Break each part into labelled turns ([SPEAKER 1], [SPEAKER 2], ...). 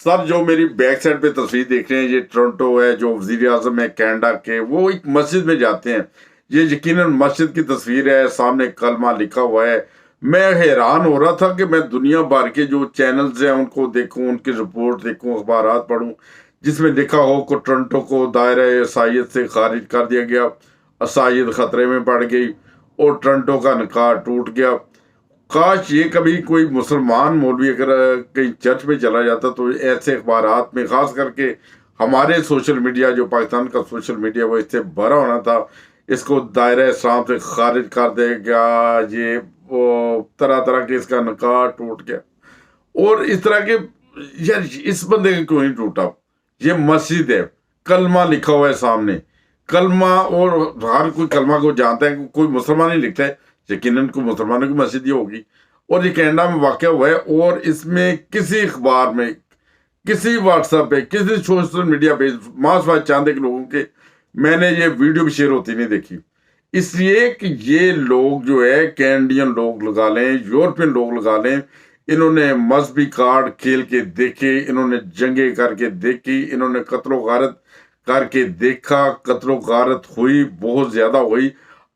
[SPEAKER 1] سر جو میری back side پہ تصویر دیکھ رہے ہیں یہ ٹورنٹو ہے، جو وزیر اعظم ہے کینیڈا کے، وہ ایک مسجد میں جاتے ہیں. یہ یقیناً مسجد کی تصویر ہے، سامنے کلمہ لکھا ہوا ہے. میں حیران ہو رہا تھا کہ میں دنیا بھر کے جو چینلز ہیں ان کو دیکھوں، ان کی رپورٹ دیکھوں، اخبارات پڑھوں، جس میں لکھا ہو کہ ٹورنٹو کو دائرہ عیسائیت سے خارج کر دیا گیا، عیسائیت خطرے میں پڑ گئی اور ٹورنٹو کا نکاح ٹوٹ گیا. کاش یہ کبھی کوئی مسلمان مولوی اگر کہیں چرچ میں چلا جاتا تو ایسے اخبارات میں، خاص کر کے ہمارے سوشل میڈیا، جو پاکستان کا سوشل میڈیا، وہ اس سے بھرا ہونا تھا. اس کو دائرہ اسلام سے خارج کر دے گا، یہ وہ طرح طرح کے اس کا نکاح ٹوٹ گیا. اور اس طرح کے، یار اس بندے کا کیوں نہیں ٹوٹا؟ یہ مسجد ہے، کلمہ لکھا ہوا ہے سامنے، کلمہ، اور ہر کوئی کلمہ کو جانتا ہے. کوئی مسلمان ہی لکھتا ہے، یقیناً کوئی مسلمانوں کی مسجد ہی ہوگی. اور یہ کینیڈا میں واقع ہوا ہے، اور اس میں کسی اخبار میں، کسی واٹس ایپ پہ، کسی سوشل میڈیا پہ، ماس وائز چاند ایک لوگوں کے، میں نے یہ ویڈیو بھی شیئر ہوتی نہیں دیکھی. اس لیے کہ یہ لوگ جو ہے، کینیڈین لوگ لگا لیں، یورپین لوگ لگا لیں، انہوں نے مذہبی کارڈ کھیل کے دیکھے، انہوں نے جنگیں کر کے دیکھی، انہوں نے قتل و غارت کر کے دیکھا. قتل و غارت ہوئی، بہت زیادہ ہوئی.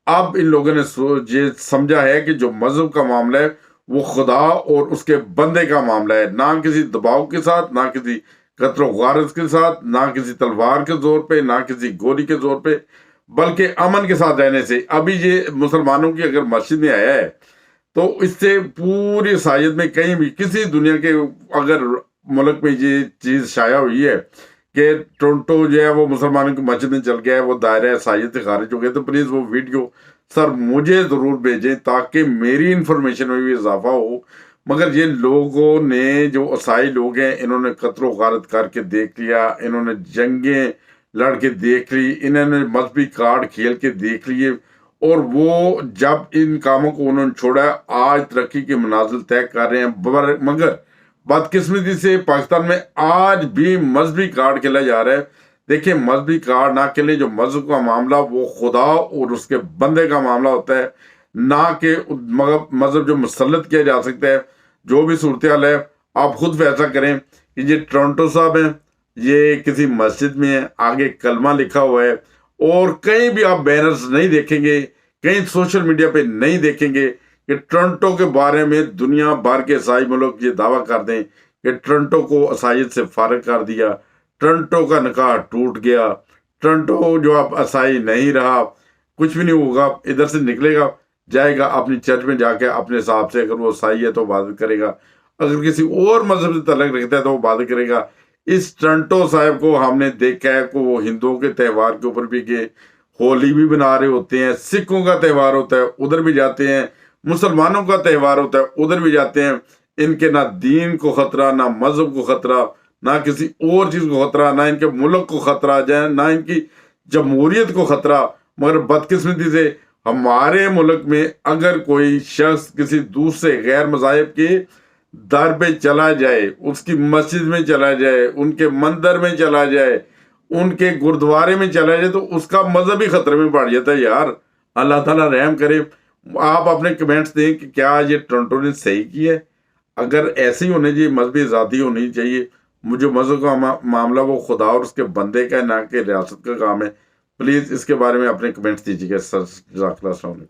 [SPEAKER 1] اب ان لوگوں نے یہ سمجھا ہے کہ جو مذہب کا معاملہ ہے وہ خدا اور اس کے بندے کا معاملہ ہے، نہ کسی دباؤ کے ساتھ، نہ کسی قتل و غارت کے ساتھ، نہ کسی تلوار کے زور پہ، نہ کسی گولی کے زور پہ، بلکہ امن کے ساتھ رہنے سے. ابھی یہ مسلمانوں کی اگر مسجد میں آیا ہے تو اس سے پوری عیسائیت میں کہیں بھی، کسی دنیا کے اگر ملک میں یہ چیز شائع ہوئی ہے کہ ٹورنٹو جو ہے وہ مسلمانوں کی مسجد میں چل گیا ہے، وہ دائرہ عیسائیت سے خارج ہو گیا، تو پلیز وہ ویڈیو سر مجھے ضرور بھیجیں تاکہ میری انفارمیشن میں بھی اضافہ ہو. مگر یہ لوگوں نے، جو عیسائی لوگ ہیں، انہوں نے قتل و غارت کر کے دیکھ لیا، انہوں نے جنگیں لڑ کے دیکھ لی، انہوں نے مذہبی کارڈ کھیل کے دیکھ لیے. اور وہ جب ان کاموں کو انہوں نے چھوڑا، آج ترقی کے منازل طے کر رہے ہیں. مگر بدقسمتی سے پاکستان میں آج بھی مذہبی کارڈ کھیلا جا رہا ہے. دیکھیں، مذہبی کارڈ نہ کھیلیں. جو مذہب کا معاملہ وہ خدا اور اس کے بندے کا معاملہ ہوتا ہے، نہ کہ مذہب جو مسلط کیا جا سکتا ہے. جو بھی صورتحال ہے آپ خود فیصلہ کریں. کہ یہ ٹورنٹو صاحب ہیں، یہ کسی مسجد میں ہے، آگے کلمہ لکھا ہوا ہے، اور کہیں بھی آپ بینرز نہیں دیکھیں گے، کہیں سوشل میڈیا پہ نہیں دیکھیں گے کہ ٹورنٹو کے بارے میں دنیا بھر کے عیسائی ملک یہ دعویٰ کر دیں کہ ٹورنٹو کو عیسائیت سے فارغ کر دیا، ٹورنٹو کا نکاح ٹوٹ گیا، ٹورنٹو جو اب عیسائی نہیں رہا. کچھ بھی نہیں ہوگا، ادھر سے نکلے گا، جائے گا اپنی چرچ میں جا کے اپنے حساب سے، اگر وہ عیسائی ہے تو عبادت کرے گا، اگر کسی اور مذہب سے تعلق رکھتا ہے تو وہ عبادت کرے گا. اس ٹورنٹو صاحب کو ہم نے دیکھا ہے کہ وہ ہندوؤں کے تہوار کے اوپر بھی کہ ہولی بھی بنا رہے ہوتے ہیں، سکھوں کا تہوار ہوتا ہے ادھر بھی جاتے ہیں، مسلمانوں کا تہوار ہوتا ہے ادھر بھی جاتے ہیں. ان کے نہ دین کو خطرہ، نہ مذہب کو خطرہ، نہ کسی اور چیز کو خطرہ، نہ ان کے ملک کو خطرہ جائے، نہ ان کی جمہوریت کو خطرہ. مگر بدقسمتی سے ہمارے ملک میں اگر کوئی شخص کسی دوسرے غیر مذاہب کے در پہ چلا جائے، اس کی مسجد میں چلا جائے، ان کے مندر میں چلا جائے، ان کے گردوارے میں چلا جائے، تو اس کا مذہبی خطرے میں پڑ جاتا ہے. یار اللہ تعالیٰ رحم کرے. آپ اپنے کمنٹس دیں کہ کیا یہ ٹورنٹو نے صحیح کیا ہے؟ اگر ایسے ہی ہونے چاہیے، مذہبی آزادی ہونی چاہیے. مجھے مذہب کا معاملہ وہ خدا اور اس کے بندے کا ہے، نہ کہ ریاست کا کام ہے. پلیز اس کے بارے میں اپنے کمنٹس دیجیے گا. سر جزاک اللہ، السلام علیکم.